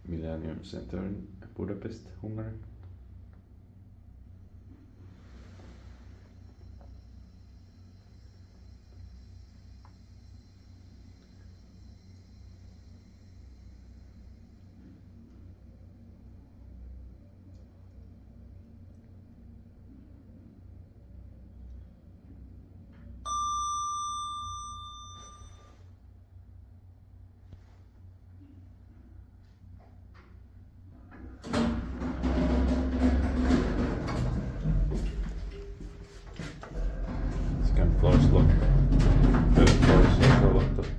Millenium Center in Budapest, Hungary. Second floor is locked. Third floor is also locked.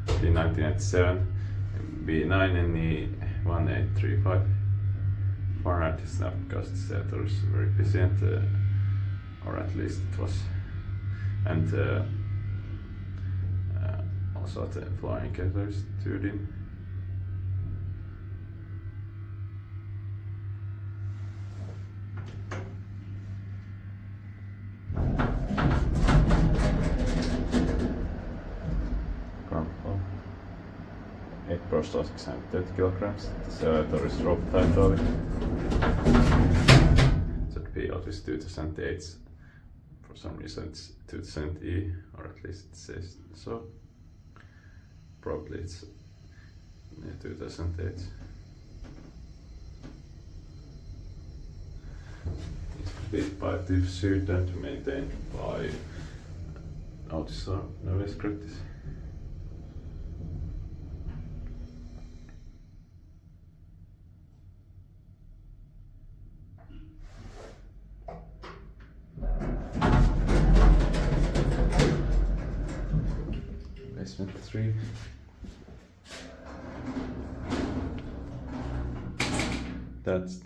B1987, B9 NE 1835. Fahrenheit snap casters very efficient, or at least it was. And also the flying kettlers 2D. Ground floor. 8 prostate 630 kilograms. This elevator is rope hydraulic. Should be Otis 2008. For some reason it's 2000E, or at least it says so. Probably it's 2008. It's built by Typ Syd and maintained by Otis or modernized. Basement 3. That's